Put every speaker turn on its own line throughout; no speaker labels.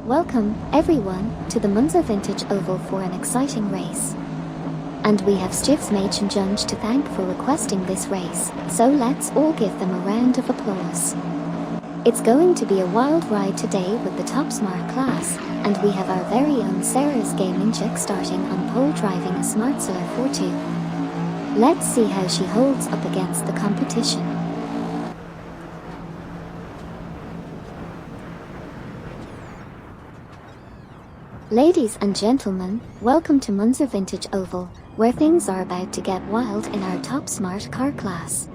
Welcome, everyone, to the Monza Vintage Oval for an exciting race. And we have Stiff's Mage and Junge to thank for requesting this race, so let's all give them a round of applause. It's going to be a wild ride today with the top smart class, and we have our very own Sarah's Gaming Chick starting on pole driving a Smartzilla ForTwo. Let's see how she holds up against the competition. Ladies and gentlemen, welcome to Monza Vintage Oval, where things are about to get wild in our top smart car class.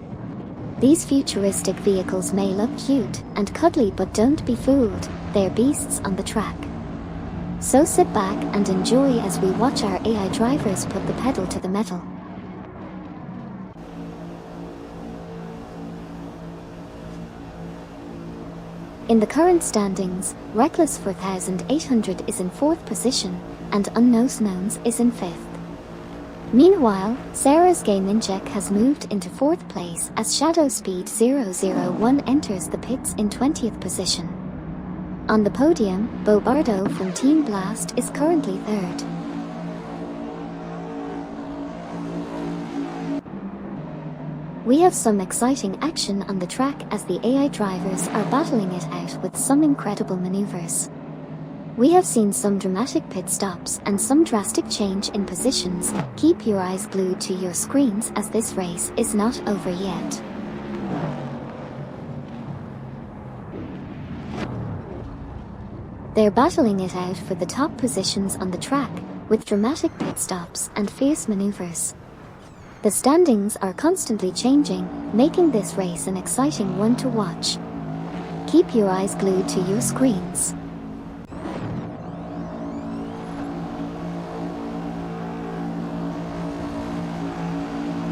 These futuristic vehicles may look cute and cuddly, but don't be fooled, they're beasts on the track. So sit back and enjoy as we watch our AI drivers put the pedal to the metal. In the current standings, Reckless 4800 is in 4th position, and Unknowns Knowns is in 5th. Meanwhile, Sarah's Gaming Chick has moved into 4th place as Shadow Speed 001 enters the pits in 20th position. On the podium, Bobardo from Team Blast is currently 3rd. We have some exciting action on the track as the AI drivers are battling it out with some incredible maneuvers. We have seen some dramatic pit stops and some drastic change in positions. Keep your eyes glued to your screens as this race is not over yet. They're battling it out for the top positions on the track, with dramatic pit stops and fierce maneuvers. The standings are constantly changing, making this race an exciting one to watch. Keep your eyes glued to your screens.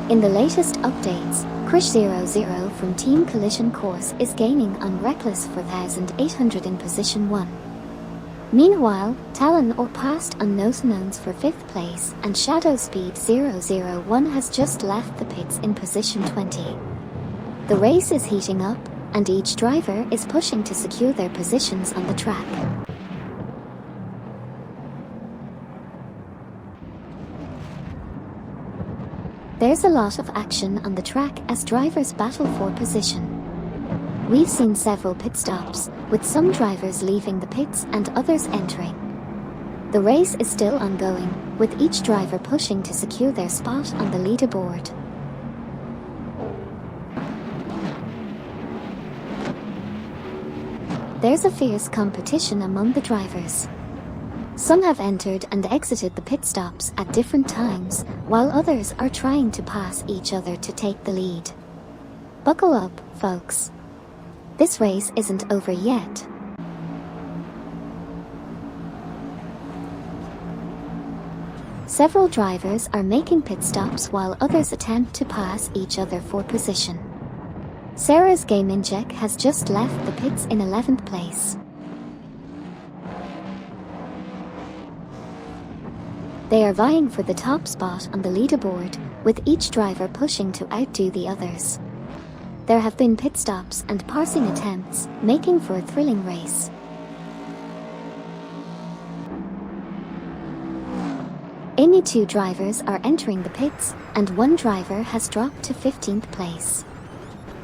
In the latest updates, Krish00 from Team Collision Course is gaining on Reckless 4800 in position 1. Meanwhile, Talon or Past Unknowns Knowns for 5th place, and Shadow Speed 001 has just left the pits in position 20. The race is heating up, and each driver is pushing to secure their positions on the track. There's a lot of action on the track as drivers battle for position. We've seen several pit stops, with some drivers leaving the pits and others entering. The race is still ongoing, with each driver pushing to secure their spot on the leaderboard. There's a fierce competition among the drivers. Some have entered and exited the pit stops at different times, while others are trying to pass each other to take the lead. Buckle up, folks. This race isn't over yet. Several drivers are making pit stops while others attempt to pass each other for position. Sarah's Gaming Chick has just left the pits in 11th place. They are vying for the top spot on the leaderboard, with each driver pushing to outdo the others. There have been pit stops and passing attempts, making for a thrilling race. Only 2 drivers are entering the pits, and 1 driver has dropped to 15th place.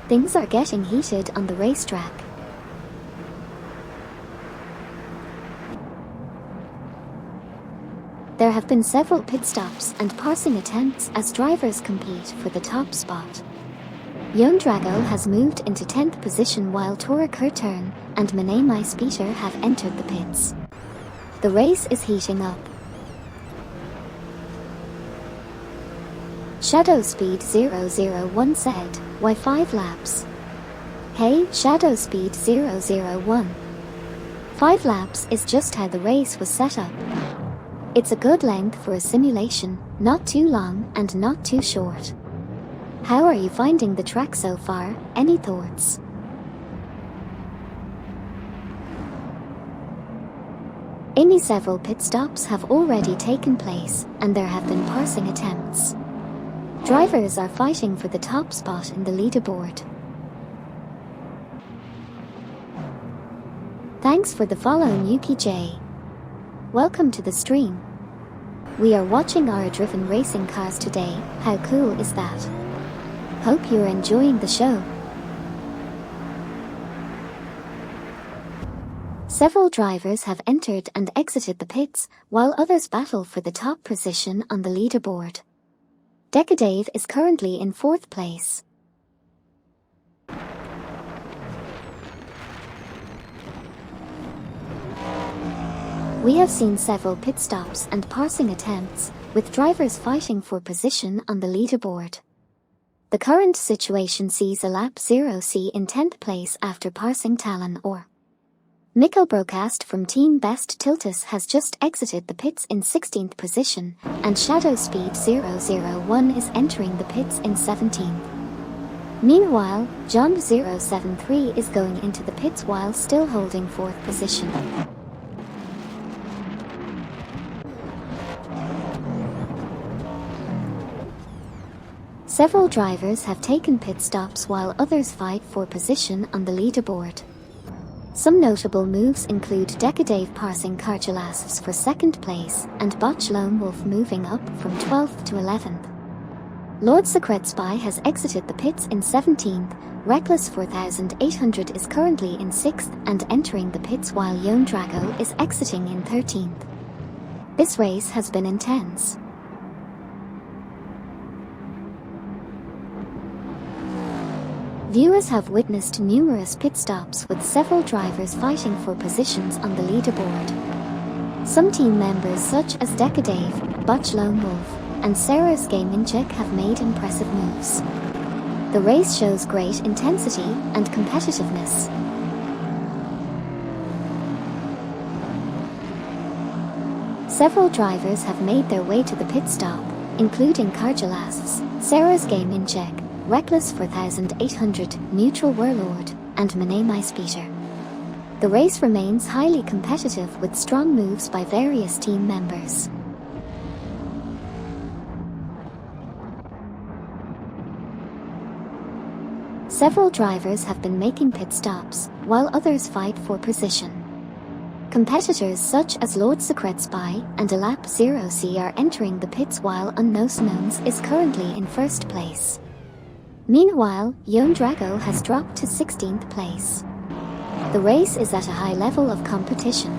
Things are getting heated on the racetrack. There have been several pit stops and passing attempts as drivers compete for the top spot. Young Drago has moved into 10th position while Tora Kurturn and Mane Peter have entered the pits. The race is heating up. Shadow Speed 001 said, "Why 5 laps? Hey, Shadow Speed 001. 5 laps is just how the race was set up. It's a good length for a simulation, not too long and not too short. How are you finding the track so far? Any thoughts?" Only several pit stops have already taken place, and there have been passing attempts. Drivers are fighting for the top spot in the leaderboard. Thanks for the follow, Yuki J. Welcome to the stream. We are watching our driven racing cars today. How cool is that? Hope you're enjoying the show. Several drivers have entered and exited the pits, while others battle for the top position on the leaderboard. Decadave is currently in 4th place. We have seen several pit stops and passing attempts, with drivers fighting for position on the leaderboard. The current situation sees a lap 0C in 10th place after passing Talon or Mikkel Broadcast from Team Best Tiltus has just exited the pits in 16th position, and Shadow Speed 001 is entering the pits in 17th. Meanwhile, John 073 is going into the pits while still holding 4th position. Several drivers have taken pit stops while others fight for position on the leaderboard. Some notable moves include Decadave passing Cargelasses for 2nd place and Botch Lone Wolf moving up from 12th to 11th. Lord Secret Spy has exited the pits in 17th, Reckless 4800 is currently in 6th and entering the pits while Yon Drago is exiting in 13th. This race has been intense. Viewers have witnessed numerous pit stops with several drivers fighting for positions on the leaderboard. Some team members such as Decadave, Botch Lone Wolf, and Sarah's Gaming Check have made impressive moves. The race shows great intensity and competitiveness. Several drivers have made their way to the pit stop, including Cargelasses, Sarah's Gaming Check, Reckless 4800, Neutral Warlord, and Mane Speeder. The race remains highly competitive with strong moves by various team members. Several drivers have been making pit stops, while others fight for position. Competitors such as Lord Secret Spy and Alap 0C are entering the pits while Unknowns is currently in 1st place. Meanwhile, Yon Drago has dropped to 16th place. The race is at a high level of competition.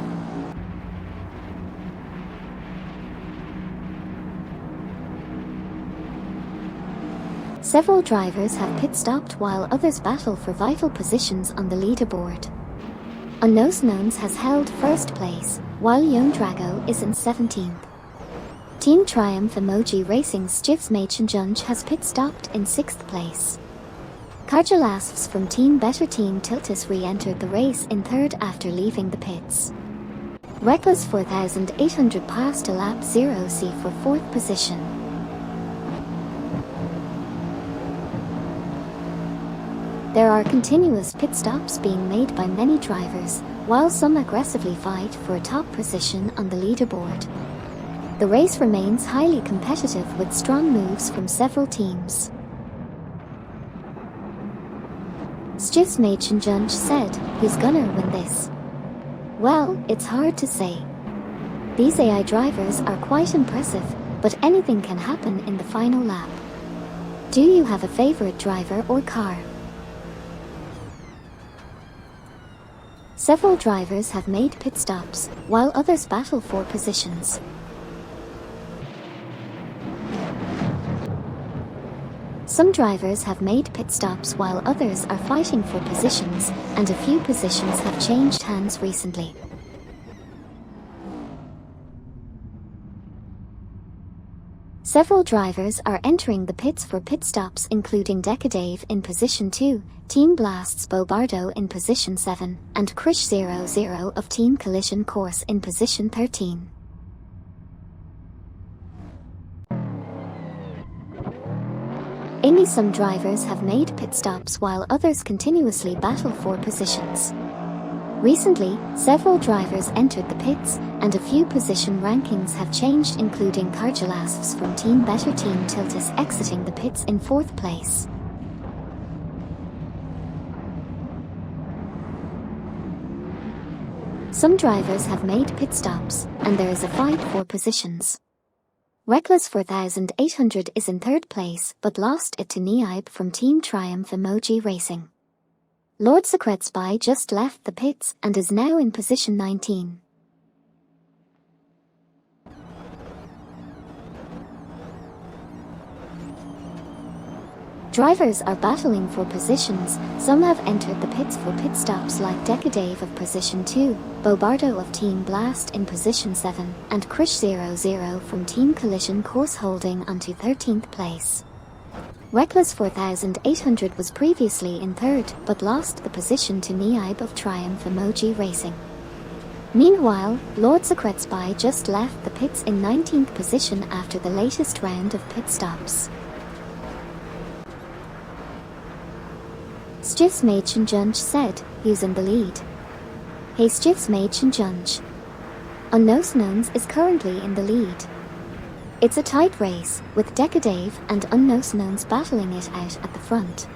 Several drivers have pit stopped while others battle for vital positions on the leaderboard. Unknowns has held 1st place, while Yon Drago is in 17th. Team Triumph Emoji Racing's Jivs Machenjunge has pit stopped in 6th place. Cargelasses from Team Better Team Tiltus re-entered the race in 3rd after leaving the pits. Reckless 4800 passed a lap 0C for 4th position. There are continuous pit stops being made by many drivers, while some aggressively fight for a top position on the leaderboard. The race remains highly competitive with strong moves from several teams. Jivs Machenjunge said, "Who's gonna win this?" Well, it's hard to say. These AI drivers are quite impressive, but anything can happen in the final lap. Do you have a favorite driver or car? Several drivers have made pit stops, while others battle for positions. Some drivers have made pit stops while others are fighting for positions, and a few positions have changed hands recently. Several drivers are entering the pits for pit stops, including Decadave in position 2, Team Blast's Bobardo in position 7, and Krish00 of Team Collision Course in position 13. Some drivers have made pit stops while others continuously battle for positions. Recently, several drivers entered the pits, and a few position rankings have changed, including Cargelasses from Team Better Team Tiltus exiting the pits in 4th place. Some drivers have made pit stops, and there is a fight for positions. Reckless 4800 is in third place but lost it to Niaib from Team Triumph Emoji Racing. Lord Secretspy just left the pits and is now in position 19. Drivers are battling for positions. Some have entered the pits for pit stops like Decadave of position 2, Bobardo of Team Blast in position 7, and Krish00 from Team Collision Course holding onto 13th place. Reckless 4800 was previously in third but lost the position to Niaib of Triumph Emoji Racing. Meanwhile, Lord Secretspy just left the pits in 19th position after the latest round of pit stops. Stiffs Mädchen Junge said, who's in the lead? Hey Stiffs Mädchen Junge. Unknowns is currently in the lead. It's a tight race, with Decadave and Unknowns battling it out at the front.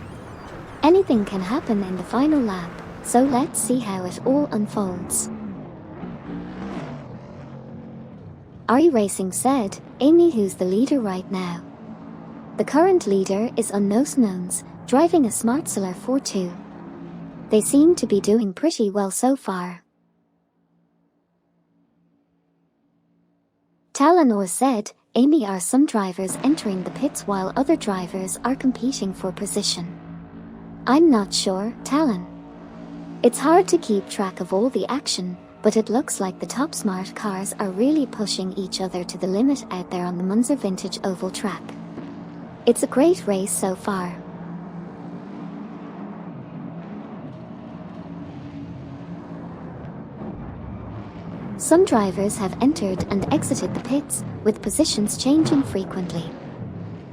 Anything can happen in the final lap, so let's see how it all unfolds. Ari Racing said, Amy who's the leader right now? The current leader is Unknowns, driving a Smartzilla ForTwo. They seem to be doing pretty well so far. Talanor said, Amy are some drivers entering the pits while other drivers are competing for position. I'm not sure, Talon. It's hard to keep track of all the action, but it looks like the top smart cars are really pushing each other to the limit out there on the Monza Vintage Oval track. It's a great race so far. Some drivers have entered and exited the pits, with positions changing frequently.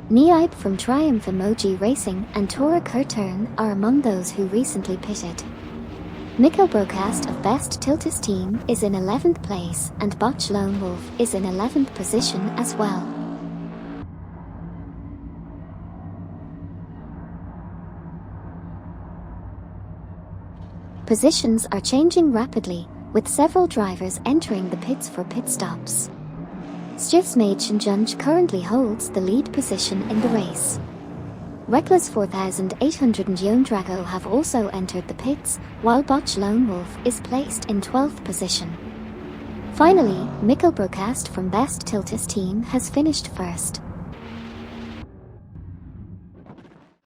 Niaib from Triumph Emoji Racing and Tora Kurtern are among those who recently pitted. Mikko Broadcast of Best Tiltis team is in 11th place and Botch Lone Wolf is in 11th position as well. Positions are changing rapidly, with several drivers entering the pits for pit stops. Stiffs Mädchen Junge currently holds the lead position in the race. Reckless 4800 and Yon Drago have also entered the pits, while Botch Lone Wolf is placed in 12th position. Finally, Mikko Broadcast from Best Tiltis team has finished first.